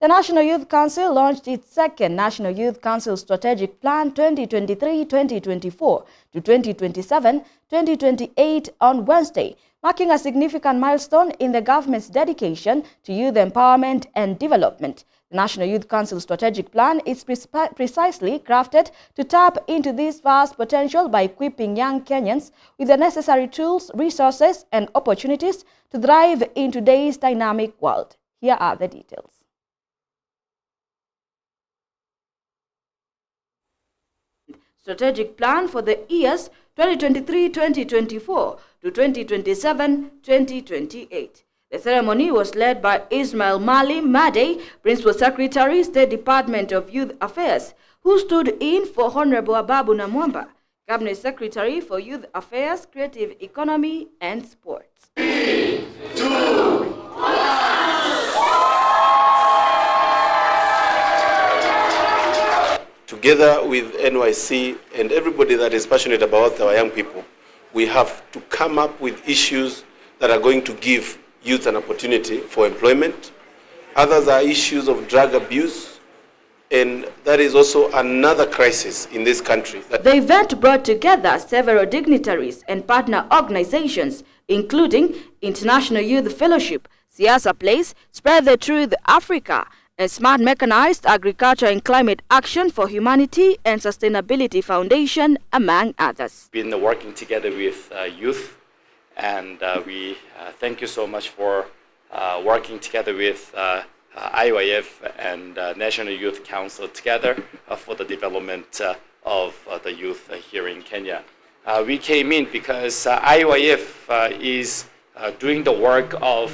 The National Youth Council launched its second National Youth Council Strategic Plan 2023-2024 to 2027-2028 on Wednesday, marking a significant milestone in the government's dedication to youth empowerment and development. The National Youth Council Strategic Plan is precisely crafted to tap into this vast potential by equipping young Kenyans with the necessary tools, resources, and opportunities to thrive in today's dynamic world. Here are the details. Strategic plan for the years 2023-2024 to 2027-2028. The ceremony was led by Ismail Mali Made, Principal Secretary, State Department of Youth Affairs, who stood in for Honorable Ababu Namwamba, Cabinet Secretary for Youth Affairs, Creative Economy and Sports. 3, 2, 1. Together with NYC and everybody that is passionate about our young people, we have to come up with issues that are going to give youth an opportunity for employment. Others are issues of drug abuse, and that is also another crisis in this country. The event brought together several dignitaries and partner organizations, including International Youth Fellowship, Siasa Place, Spread the Truth Africa, and Smart Mechanized Agriculture and Climate Action for Humanity and Sustainability Foundation, among others. We've been working together with youth, and we thank you so much for working together with IYF and National Youth Council together for the development of the youth here in Kenya. We came in because IYF is doing the work of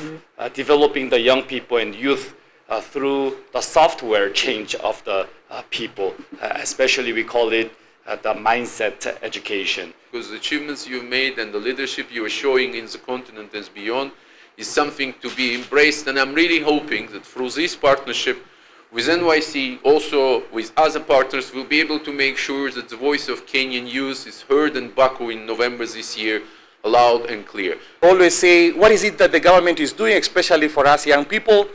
developing the young people and youth through the software change of the people, especially we call it the mindset education. Because the achievements you made and the leadership you are showing in the continent and beyond is something to be embraced, and I'm really hoping that through this partnership with NYC, also with other partners, we'll be able to make sure that the voice of Kenyan youth is heard in Baku in November this year, loud and clear. Always say, what is it that the government is doing, especially for us young people?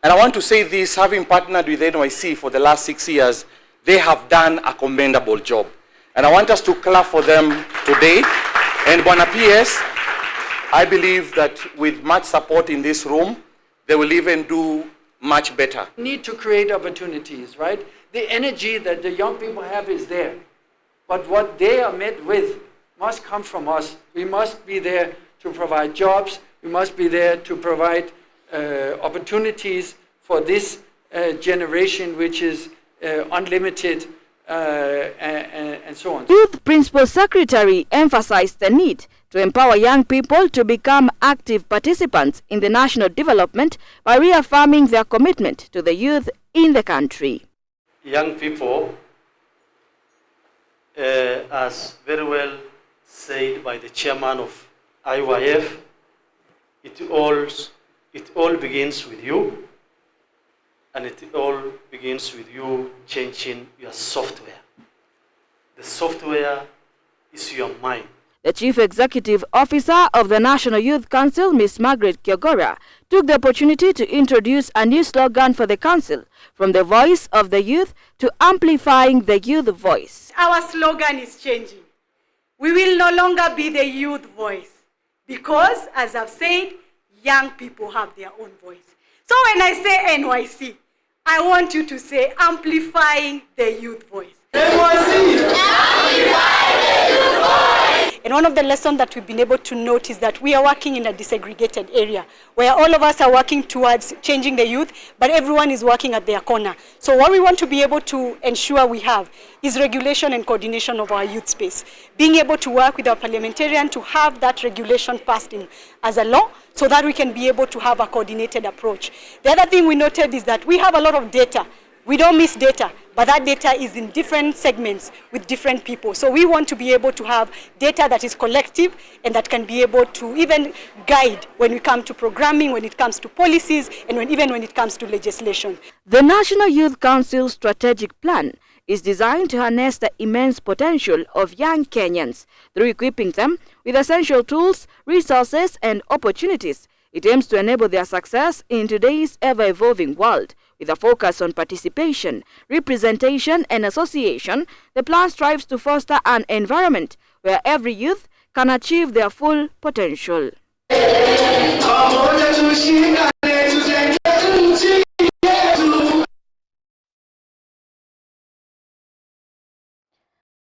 And I want to say this, having partnered with NYC for the last 6 years, they have done a commendable job. And I want us to clap for them today. And Bwana PS, I believe that with much support in this room, they will even do much better. We need to create opportunities, right? The energy that the young people have is there. But what they are met with must come from us. We must be there to provide jobs. We must be there to provide opportunities for this generation, which is unlimited and so on. Youth Principal Secretary emphasized the need to empower young people to become active participants in the national development by reaffirming their commitment to the youth in the country. Young people, as very well said by the chairman of IYF, it all begins with you, and it all begins with you changing your software. The software is your mind. The Chief Executive Officer of the National Youth Council, Ms. Margaret Kyogora, took the opportunity to introduce a new slogan for the Council, from the voice of the youth to amplifying the youth voice. Our slogan is changing. We will no longer be the youth voice because, as I've said, young people have their own voice. So when I say NYC, I want you to say amplifying the youth voice. NYC! Amplify the youth voice! And one of the lessons that we've been able to note is that we are working in a disaggregated area where all of us are working towards changing the youth, but everyone is working at their corner. So what we want to be able to ensure we have is regulation and coordination of our youth space. Being able to work with our parliamentarian to have that regulation passed in as a law so that we can be able to have a coordinated approach. The other thing we noted is that we have a lot of data. We don't miss data, but that data is in different segments with different people. So we want to be able to have data that is collective and that can be able to even guide when we come to programming, when it comes to policies, and even when it comes to legislation. The National Youth Council Strategic Plan is designed to harness the immense potential of young Kenyans through equipping them with essential tools, resources, and opportunities. It aims to enable their success in today's ever-evolving world, With a focus on participation, representation, and association, the plan strives to foster an environment where every youth can achieve their full potential.